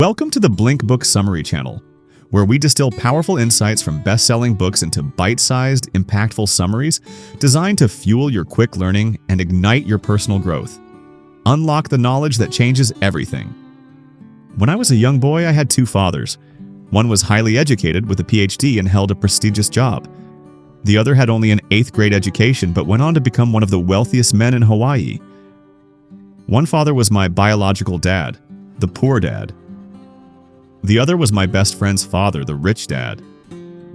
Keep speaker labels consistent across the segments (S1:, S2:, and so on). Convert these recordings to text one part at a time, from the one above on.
S1: Welcome to the Blink Book Summary channel, where we distill powerful insights from best-selling books into bite-sized, impactful summaries designed to fuel your quick learning and ignite your personal growth. Unlock the knowledge that changes everything. When I was a young boy, I had two fathers. One was highly educated with a PhD and held a prestigious job. The other had only an 8th grade education but went on to become one of the wealthiest men in Hawaii. One father was my biological dad, the poor dad. The other was my best friend's father, the rich dad.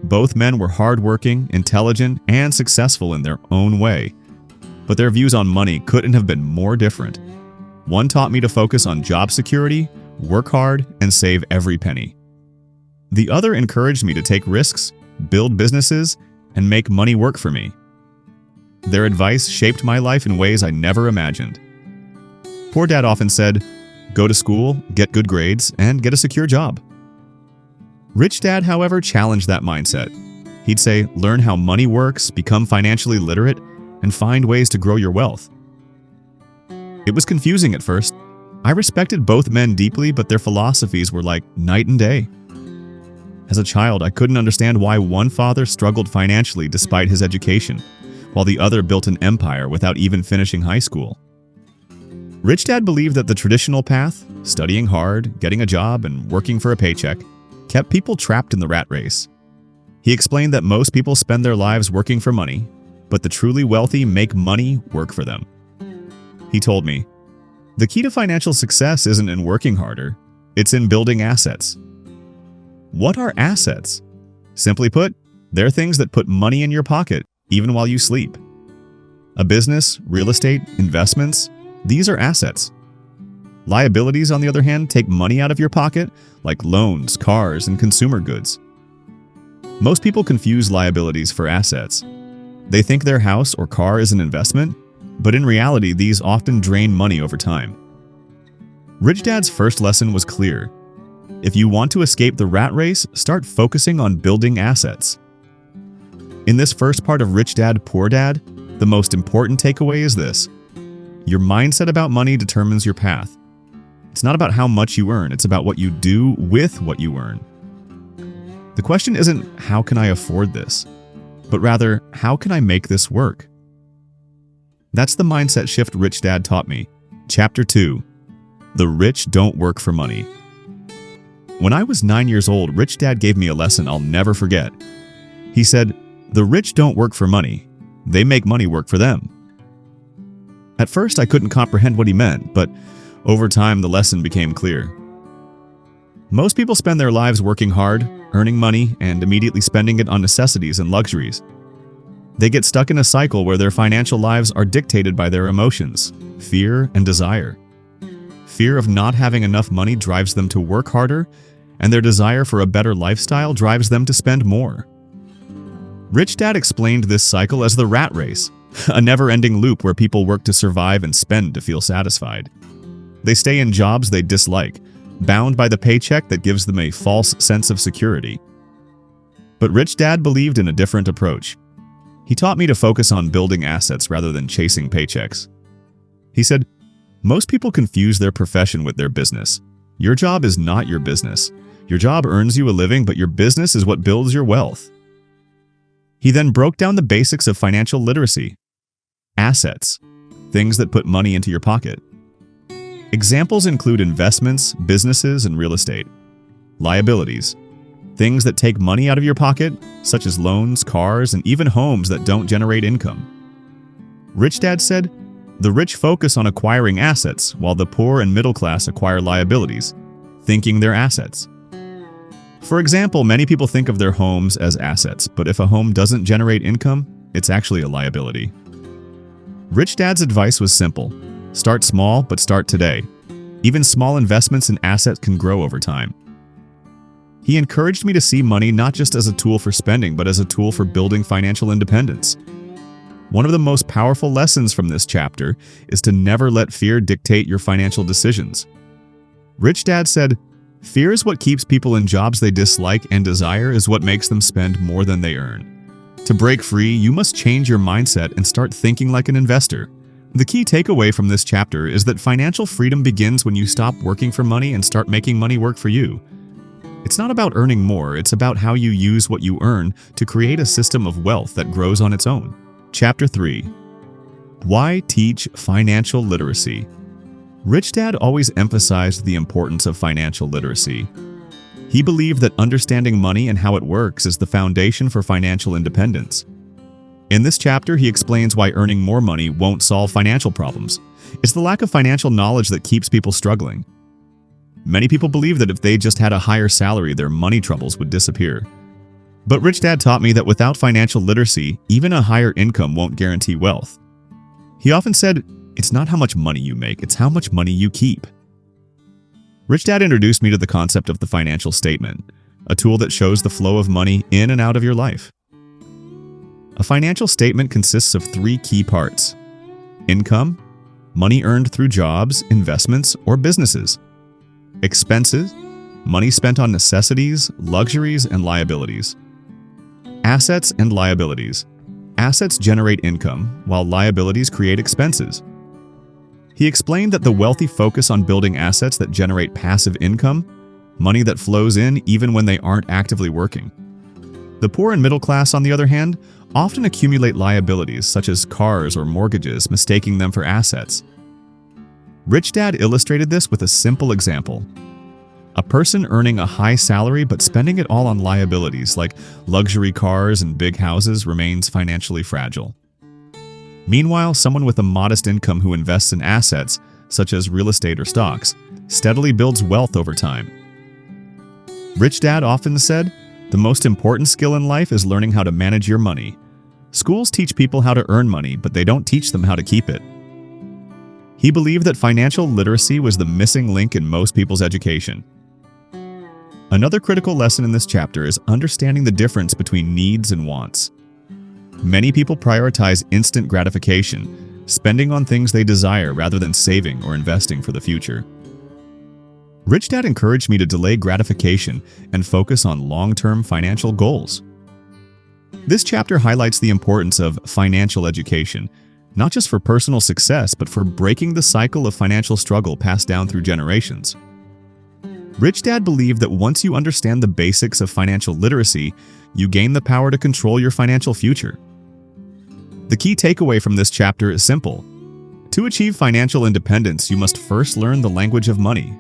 S1: Both men were hardworking, intelligent, and successful in their own way. But their views on money couldn't have been more different. One taught me to focus on job security, work hard, and save every penny. The other encouraged me to take risks, build businesses, and make money work for me. Their advice shaped my life in ways I never imagined. Poor Dad often said, "Go to school, get good grades, and get a secure job." Rich Dad, however, challenged that mindset. He'd say, learn how money works, become financially literate, and find ways to grow your wealth. It was confusing at first. I respected both men deeply, but their philosophies were like night and day. As a child, I couldn't understand why one father struggled financially despite his education, while the other built an empire without even finishing high school. Rich Dad believed that the traditional path, studying hard, getting a job, and working for a paycheck, kept people trapped in the rat race. He explained that most people spend their lives working for money, but the truly wealthy make money work for them. He told me, "The key to financial success isn't in working harder, it's in building assets." What are assets? Simply put, they're things that put money in your pocket, even while you sleep. A business, real estate, investments, these are assets. Liabilities, on the other hand, take money out of your pocket, like loans, cars, and consumer goods. Most people confuse liabilities for assets. They think their house or car is an investment, but in reality, these often drain money over time. Rich Dad's first lesson was clear. If you want to escape the rat race, start focusing on building assets. In this first part of Rich Dad, Poor Dad, the most important takeaway is this. Your mindset about money determines your path. It's not about how much you earn, it's about what you do with what you earn. The question isn't, how can I afford this? But rather, how can I make this work? That's the mindset shift Rich Dad taught me. Chapter 2. The Rich Don't Work for Money. When I was 9 years old, Rich Dad gave me a lesson I'll never forget. He said, "The rich don't work for money. They make money work for them." At first, I couldn't comprehend what he meant, but over time, the lesson became clear. Most people spend their lives working hard, earning money, and immediately spending it on necessities and luxuries. They get stuck in a cycle where their financial lives are dictated by their emotions, fear, and desire. Fear of not having enough money drives them to work harder, and their desire for a better lifestyle drives them to spend more. Rich Dad explained this cycle as the rat race, a never-ending loop where people work to survive and spend to feel satisfied. They stay in jobs they dislike, bound by the paycheck that gives them a false sense of security. But Rich Dad believed in a different approach. He taught me to focus on building assets rather than chasing paychecks. He said, "Most people confuse their profession with their business. Your job is not your business. Your job earns you a living, but your business is what builds your wealth." He then broke down the basics of financial literacy. Assets, things that put money into your pocket. Examples include investments, businesses, and real estate. Liabilities, things that take money out of your pocket, such as loans, cars, and even homes that don't generate income. Rich Dad said, "The rich focus on acquiring assets, while the poor and middle class acquire liabilities, thinking they're assets." For example, many people think of their homes as assets, but if a home doesn't generate income, it's actually a liability. Rich Dad's advice was simple. Start small, but start today. Even small investments in assets can grow over time. He encouraged me to see money not just as a tool for spending, but as a tool for building financial independence. One of the most powerful lessons from this chapter is to never let fear dictate your financial decisions. Rich Dad said, "Fear is what keeps people in jobs they dislike, and desire is what makes them spend more than they earn." To break free, you must change your mindset and start thinking like an investor, The key takeaway from this chapter is that financial freedom begins when you stop working for money and start making money work for you. It's not about earning more, it's about how you use what you earn to create a system of wealth that grows on its own. Chapter 3. Why teach financial literacy? Rich Dad always emphasized the importance of financial literacy. He believed that understanding money and how it works is the foundation for financial independence. In this chapter, he explains why earning more money won't solve financial problems. It's the lack of financial knowledge that keeps people struggling. Many people believe that if they just had a higher salary, their money troubles would disappear. But Rich Dad taught me that without financial literacy, even a higher income won't guarantee wealth. He often said, "It's not how much money you make, it's how much money you keep." Rich Dad introduced me to the concept of the financial statement, a tool that shows the flow of money in and out of your life. A financial statement consists of 3 key parts: income, money earned through jobs, investments, or businesses; expenses, money spent on necessities, luxuries, and liabilities; assets and liabilities. Assets generate income, while liabilities create expenses. He explained that the wealthy focus on building assets that generate passive income, money that flows in even when they aren't actively working. The poor and middle class, on the other hand, often accumulate liabilities such as cars or mortgages, mistaking them for assets. Rich Dad illustrated this with a simple example. A person earning a high salary but spending it all on liabilities like luxury cars and big houses remains financially fragile. Meanwhile, someone with a modest income who invests in assets, such as real estate or stocks, steadily builds wealth over time. Rich Dad often said, "The most important skill in life is learning how to manage your money. Schools teach people how to earn money, but they don't teach them how to keep it." He believed that financial literacy was the missing link in most people's education. Another critical lesson in this chapter is understanding the difference between needs and wants. Many people prioritize instant gratification, spending on things they desire rather than saving or investing for the future. Rich Dad encouraged me to delay gratification and focus on long-term financial goals. This chapter highlights the importance of financial education, not just for personal success, but for breaking the cycle of financial struggle passed down through generations. Rich Dad believed that once you understand the basics of financial literacy, you gain the power to control your financial future. The key takeaway from this chapter is simple. To achieve financial independence, you must first learn the language of money.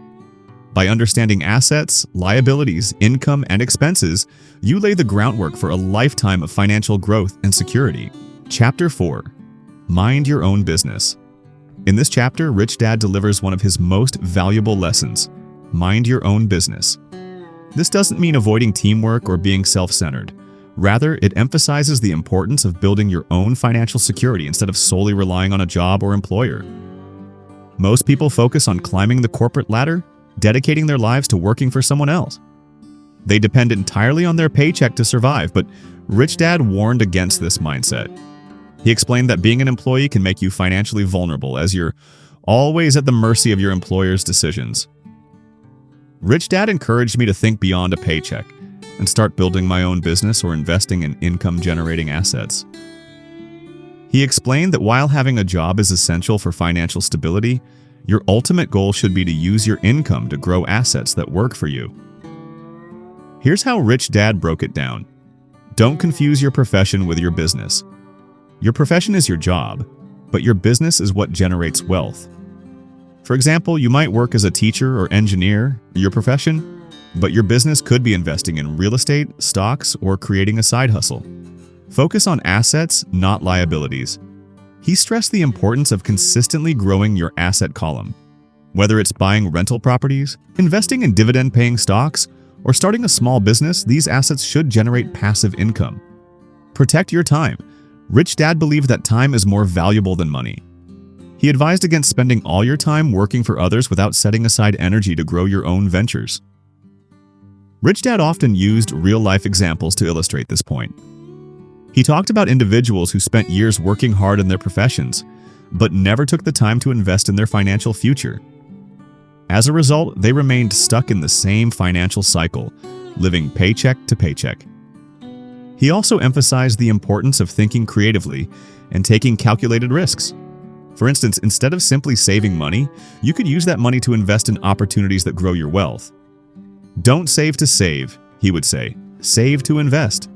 S1: By understanding assets, liabilities, income, and expenses, you lay the groundwork for a lifetime of financial growth and security. Chapter 4. Mind your own business. In this chapter, Rich Dad delivers one of his most valuable lessons: mind your own business. This doesn't mean avoiding teamwork or being self-centered. Rather, it emphasizes the importance of building your own financial security instead of solely relying on a job or employer. Most people focus on climbing the corporate ladder, dedicating their lives to working for someone else. They depend entirely on their paycheck to survive, but Rich Dad warned against this mindset. He explained that being an employee can make you financially vulnerable, as you're always at the mercy of your employer's decisions. Rich Dad encouraged me to think beyond a paycheck and start building my own business or investing in income-generating assets. He explained that while having a job is essential for financial stability, your ultimate goal should be to use your income to grow assets that work for you. Here's how Rich Dad broke it down. Don't confuse your profession with your business. Your profession is your job, but your business is what generates wealth. For example, you might work as a teacher or engineer, your profession, but your business could be investing in real estate, stocks, or creating a side hustle. Focus on assets, not liabilities. He stressed the importance of consistently growing your asset column. Whether it's buying rental properties, investing in dividend-paying stocks, or starting a small business, these assets should generate passive income. Protect your time. Rich Dad believed that time is more valuable than money. He advised against spending all your time working for others without setting aside energy to grow your own ventures. Rich Dad often used real-life examples to illustrate this point. He talked about individuals who spent years working hard in their professions, but never took the time to invest in their financial future. As a result, they remained stuck in the same financial cycle, living paycheck to paycheck. He also emphasized the importance of thinking creatively and taking calculated risks. For instance, instead of simply saving money, you could use that money to invest in opportunities that grow your wealth. Don't save to save, he would say. Save to invest.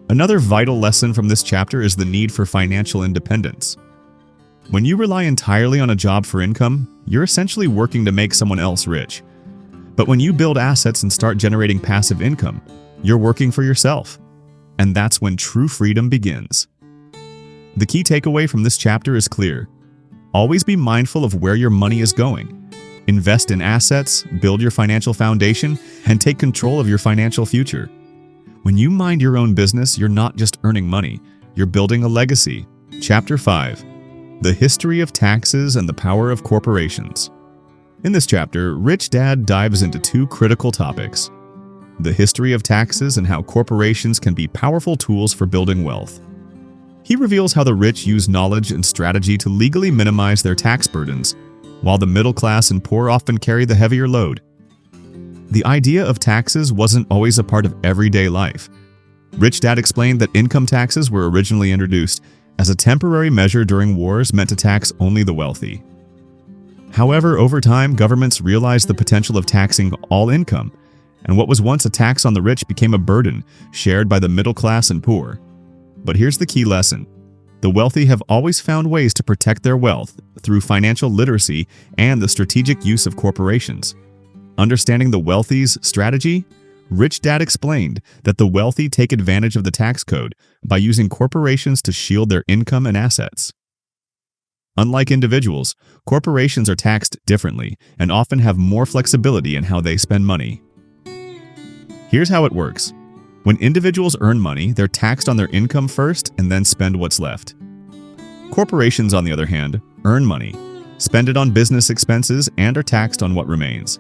S1: Another vital lesson from this chapter is the need for financial independence. When you rely entirely on a job for income, you're essentially working to make someone else rich. But when you build assets and start generating passive income, you're working for yourself. And that's when true freedom begins. The key takeaway from this chapter is clear. Always be mindful of where your money is going. Invest in assets, build your financial foundation, and take control of your financial future. When you mind your own business, you're not just earning money, you're building a legacy. Chapter 5. The History of Taxes and the Power of Corporations. In this chapter, Rich Dad dives into two critical topics: the history of taxes and how corporations can be powerful tools for building wealth. He reveals how the rich use knowledge and strategy to legally minimize their tax burdens, while the middle class and poor often carry the heavier load. The idea of taxes wasn't always a part of everyday life. Rich Dad explained that income taxes were originally introduced as a temporary measure during wars meant to tax only the wealthy. However, over time, governments realized the potential of taxing all income, and what was once a tax on the rich became a burden shared by the middle class and poor. But here's the key lesson. The wealthy have always found ways to protect their wealth through financial literacy and the strategic use of corporations. Understanding the wealthy's strategy, Rich Dad explained that the wealthy take advantage of the tax code by using corporations to shield their income and assets. Unlike individuals, corporations are taxed differently and often have more flexibility in how they spend money. Here's how it works. When individuals earn money, they're taxed on their income first and then spend what's left. Corporations, on the other hand, earn money, spend it on business expenses, and are taxed on what remains.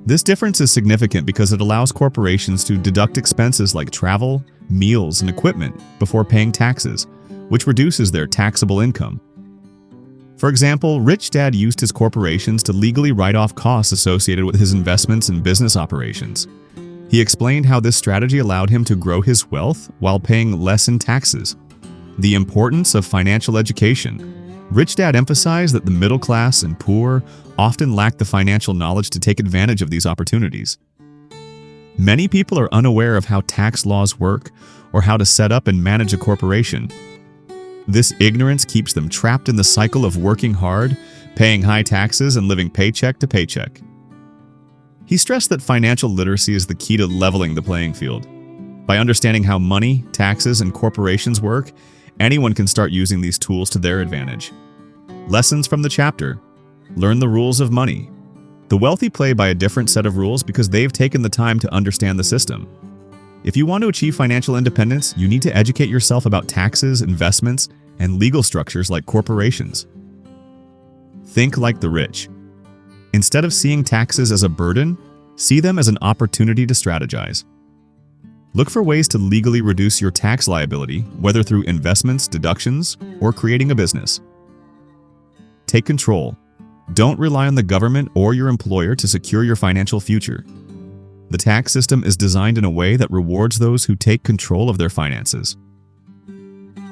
S1: This difference is significant because it allows corporations to deduct expenses like travel, meals, and equipment before paying taxes, which reduces their taxable income. For example, Rich Dad used his corporations to legally write off costs associated with his investments in business operations. He explained how this strategy allowed him to grow his wealth while paying less in taxes. The importance of financial education. Rich Dad emphasized that the middle class and poor often lack the financial knowledge to take advantage of these opportunities. Many people are unaware of how tax laws work or how to set up and manage a corporation. This ignorance keeps them trapped in the cycle of working hard, paying high taxes, and living paycheck to paycheck. He stressed that financial literacy is the key to leveling the playing field. By understanding how money, taxes, and corporations work, anyone can start using these tools to their advantage. Lessons from the chapter. Learn the rules of money. The wealthy play by a different set of rules because they've taken the time to understand the system. If you want to achieve financial independence, you need to educate yourself about taxes, investments, and legal structures like corporations. Think like the rich. Instead of seeing taxes as a burden, see them as an opportunity to strategize. Look for ways to legally reduce your tax liability, whether through investments, deductions, or creating a business. Take control. Don't rely on the government or your employer to secure your financial future. The tax system is designed in a way that rewards those who take control of their finances.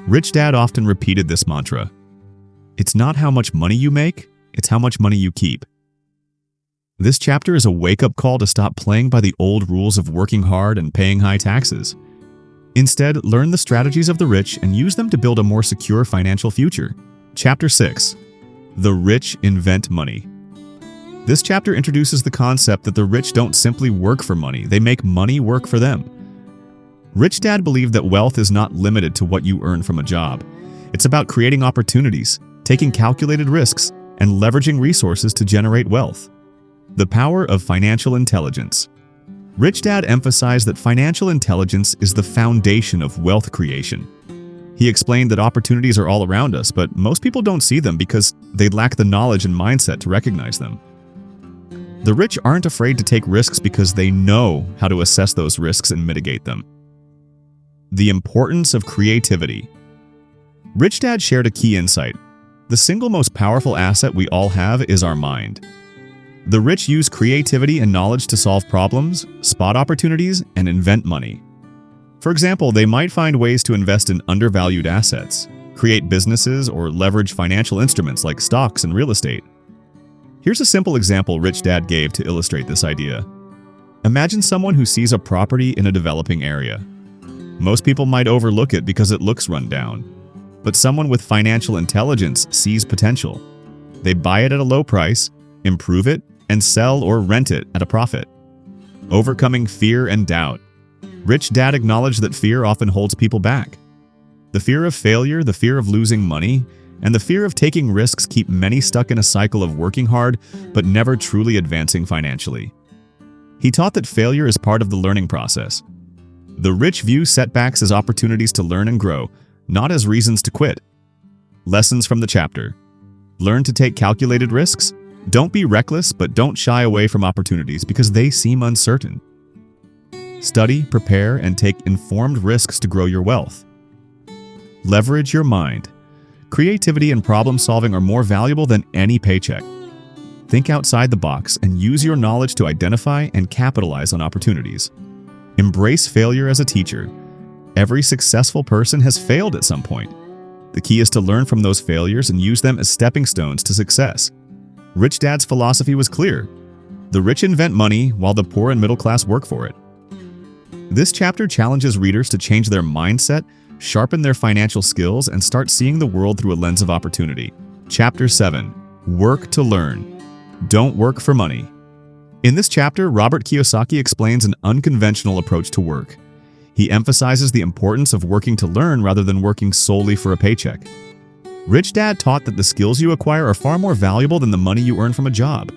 S1: Rich Dad often repeated this mantra. It's not how much money you make, it's how much money you keep. This chapter is a wake-up call to stop playing by the old rules of working hard and paying high taxes. Instead, learn the strategies of the rich and use them to build a more secure financial future. Chapter 6. The Rich Invent Money. This chapter introduces the concept that the rich don't simply work for money, they make money work for them. Rich Dad believed that wealth is not limited to what you earn from a job. It's about creating opportunities, taking calculated risks, and leveraging resources to generate wealth. The power of financial intelligence. Rich Dad emphasized that financial intelligence is the foundation of wealth creation. He explained that opportunities are all around us, but most people don't see them because they lack the knowledge and mindset to recognize them. The rich aren't afraid to take risks because they know how to assess those risks and mitigate them. The importance of creativity. Rich Dad shared a key insight. The single most powerful asset we all have is our mind. The rich use creativity and knowledge to solve problems, spot opportunities, and invent money. For example, they might find ways to invest in undervalued assets, create businesses, or leverage financial instruments like stocks and real estate. Here's a simple example Rich Dad gave to illustrate this idea. Imagine someone who sees a property in a developing area. Most people might overlook it because it looks run down. But someone with financial intelligence sees potential. They buy it at a low price, improve it, and sell or rent it at a profit. Overcoming fear and doubt. Rich Dad acknowledged that fear often holds people back. The fear of failure, the fear of losing money, and the fear of taking risks keep many stuck in a cycle of working hard but never truly advancing financially. He taught that failure is part of the learning process. The rich view setbacks as opportunities to learn and grow, not as reasons to quit. Lessons from the chapter. Learn to take calculated risks. Don't be reckless, but don't shy away from opportunities because they seem uncertain. Study, prepare, and take informed risks to grow your wealth. Leverage your mind. Creativity and problem solving are more valuable than any paycheck. Think outside the box and use your knowledge to identify and capitalize on opportunities. Embrace failure as a teacher. Every successful person has failed at some point. The key is to learn from those failures and use them as stepping stones to success. Rich Dad's philosophy was clear. The rich invent money while the poor and middle class work for it. This chapter challenges readers to change their mindset, sharpen their financial skills, and start seeing the world through a lens of opportunity. Chapter 7. Work to learn. Don't work for money. In this chapter, Robert Kiyosaki explains an unconventional approach to work. He emphasizes the importance of working to learn rather than working solely for a paycheck. Rich Dad taught that the skills you acquire are far more valuable than the money you earn from a job.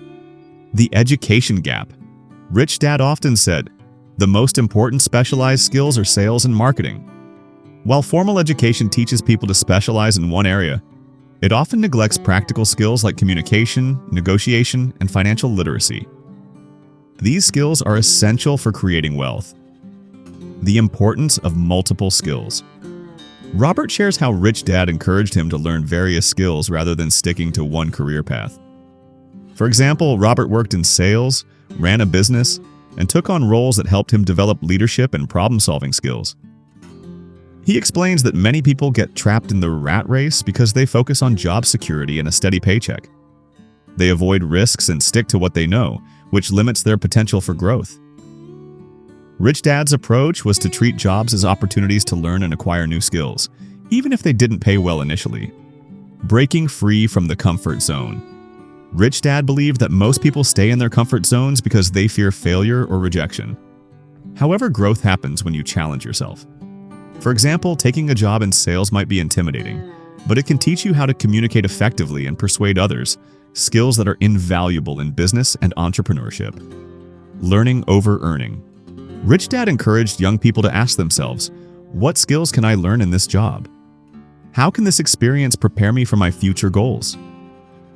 S1: The education gap. Rich Dad often said, the most important specialized skills are sales and marketing. While formal education teaches people to specialize in one area, it often neglects practical skills like communication, negotiation, and financial literacy. These skills are essential for creating wealth. The importance of multiple skills. Robert shares how Rich Dad encouraged him to learn various skills rather than sticking to one career path. For example, Robert worked in sales, ran a business, and took on roles that helped him develop leadership and problem-solving skills. He explains that many people get trapped in the rat race because they focus on job security and a steady paycheck. They avoid risks and stick to what they know, which limits their potential for growth. Rich Dad's approach was to treat jobs as opportunities to learn and acquire new skills, even if they didn't pay well initially. Breaking free from the comfort zone. Rich Dad believed that most people stay in their comfort zones because they fear failure or rejection. However, growth happens when you challenge yourself. For example, taking a job in sales might be intimidating, but it can teach you how to communicate effectively and persuade others, skills that are invaluable in business and entrepreneurship. Learning over earning. Rich Dad encouraged young people to ask themselves, what skills can I learn in this job? How can this experience prepare me for my future goals?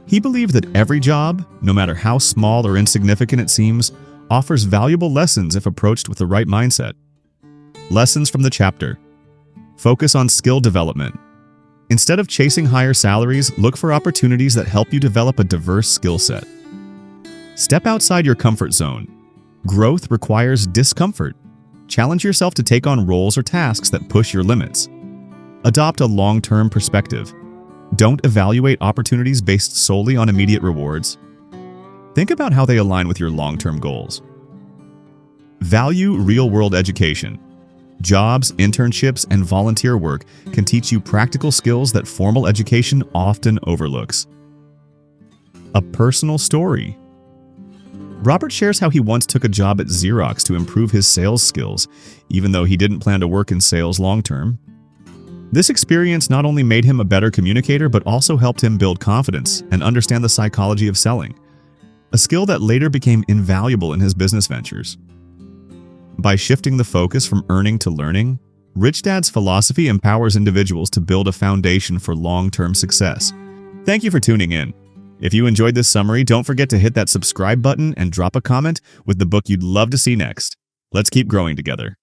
S1: He believed that every job, no matter how small or insignificant it seems, offers valuable lessons if approached with the right mindset. Lessons from the chapter. Focus on skill development. Instead of chasing higher salaries, look for opportunities that help you develop a diverse skill set. Step outside your comfort zone. Growth requires discomfort. Challenge yourself to take on roles or tasks that push your limits. Adopt a long-term perspective. Don't evaluate opportunities based solely on immediate rewards. Think about how they align with your long-term goals. Value real-world education. Jobs, internships, and volunteer work can teach you practical skills that formal education often overlooks. A personal story. Robert shares how he once took a job at Xerox to improve his sales skills, even though he didn't plan to work in sales long-term. This experience not only made him a better communicator, but also helped him build confidence and understand the psychology of selling, a skill that later became invaluable in his business ventures. By shifting the focus from earning to learning, Rich Dad's philosophy empowers individuals to build a foundation for long-term success. Thank you for tuning in. If you enjoyed this summary, don't forget to hit that subscribe button and drop a comment with the book you'd love to see next. Let's keep growing together.